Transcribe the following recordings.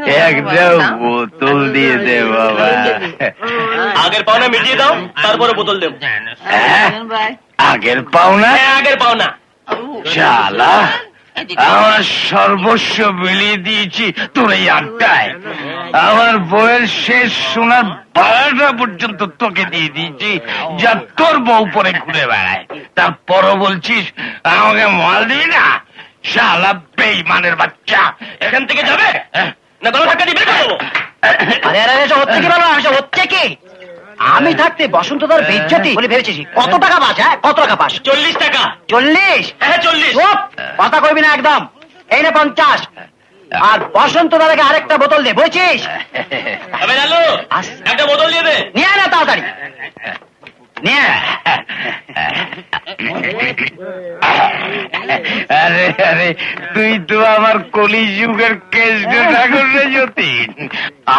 একটা বোতল দিয়ে দে বাবা। আগের পাওনা মিটিয়ে দাও, তারপরে বোতল দেবো। আগের পাওনা? আগের পাওনা। শালা, আমার সর্বস্ব বিলিয়ে দিয়েছি তোর এই আড্ডায়। আমার বউয়ের শেষ সোনার বারোটা পর্যন্ত তোকে দিয়ে দিয়েছি, যা তোর বউ পরে ঘুরে বেড়ায়। তারপরও বলছিস আমাকে মাল দিবি না? শালা বেঈমানের বাচ্চা, এখান থেকে যাবে না গলা ধাক্কা দিয়ে বের করে দেবো। আরে আরে এসব হচ্ছে কি বাবা, এসব হচ্ছে কি? আমি থাকতে বসন্ত তার বেজ্জতি বলে ভেবেছিস? কত টাকা পাস? হ্যাঁ, কত টাকা পাস? 40 টাকা। 40? হ্যাঁ 40। চুপ, কথা কইবি না একদম। এই নে 50। আর বসন্ত দাদাকে আরেকটা বোতল দে, বুঝছিস? আবে লালু, একটা বোতল দিয়ে দে। নিয়ে আয় না তাড়াতাড়ি, নিয়ে আয়। আরে আরে, তুই তো আমার কলিযুগের কেষ্ট ঠাকুর রে যতীন।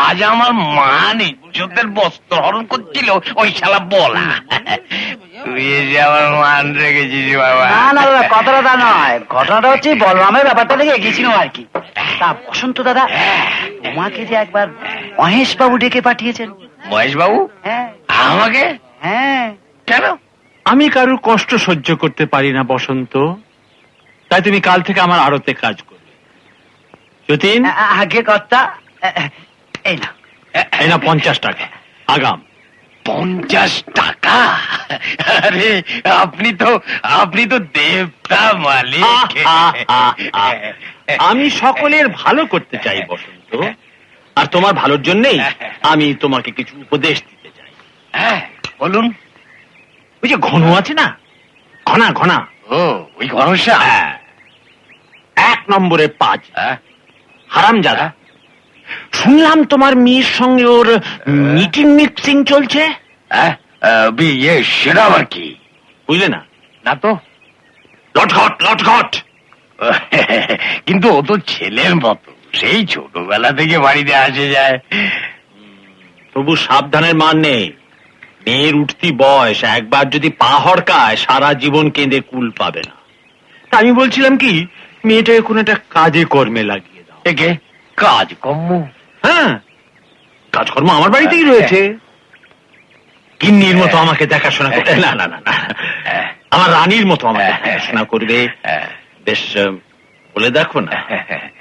আজ আমার মান ইজ্জতের বস্ত্র হরণ করছিল ওই শালা বলা। তুই এসে আমার মান রেখেছিস বাবা। না না দাদা, কথাটা তা নয়। ঘটনাটা হচ্ছে বলরামের ব্যাপারটা দেখে এগিয়েছিল আর কি। তা বসন্ত দাদা, তোমাকে যে একবার মহেশ বাবু ডেকে পাঠিয়েছেন। মহেশ বাবু? হ্যাঁ আমাকে? হ্যাঁ। কেন? আমি কারোর কষ্ট সহ্য করতে পারি না বসন্ত, তাই তুমি কাল থেকে আমার আড়তে কাজ করবে। যতীন, আগে কর্তা, এই না। এই না 50 টাকা আগাম। 50 টাকা? আরে আপনি তো দেবতা মালিক। আমি সকলের ভালো করতে চাই বসন্ত, আর তোমার ভালোর জন্যই আমি তোমাকে কিছু উপদেশ দিতে চাই। হ্যাঁ, বলুন। ওই যে ঘন আছে না, ঘনা ঘনা, ও ওই ঘনশ্যাম? 1 নম্বরে 5 হ্যাঁ? হারামজাদা। শুনলাম তোমার মেয়ের সঙ্গে ওর মিটিং মিক্সিং চলছে। হ্যাঁ, বিয়ে সেটা আবার কি? বুঝলে না? না তো। লটঘট লটঘট। কিন্তু ও তো ছেলের মতো, সেই ছোটবেলা থেকে বাড়িতে আসে যায়। তবু সাবধানের মান নেই। মেয়ের উঠতি বয়স, একবার যদি পা হড়কায় সারা জীবন কেঁদে কুল পাবে না। তা আমি বলছিলাম কি, মেয়েটাকে কোনো একটা কাজে কর্মে লাগিয়ে দাও। একে কাজ কর্ম? হ্যাঁ, কাজকর্ম আমার বাড়িতেই রয়েছে। গিন্নির মতো আমাকে দেখাশোনা করবে। না না না না, আমার রানীর মতো আমাকে দেখাশোনা করবে। বেশ, বলে দেখো না,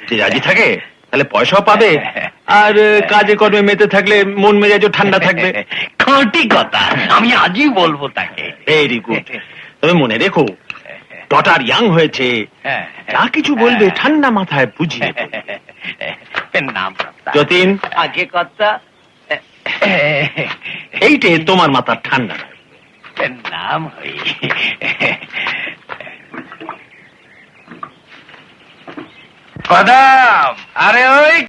যদি রাজি থাকে তাহলে পয়সাও পাবে, আর কাজে কর্মে মেতে থাকলে মন মেজাজও ঠান্ডা থাকবে। খাঁটি কথা, আমি আজই বলবো তাকে। Very good. তবে মনে রেখো, ডটার ইয়াং হয়েছে, যা কিছু বলবে ঠান্ডা মাথায় বুঝিয়ে বলবে। নাম যতীন, আগে কর্তা, এইটে তোমার মাথার ঠান্ডা। নাম হই কদম। আরে ওই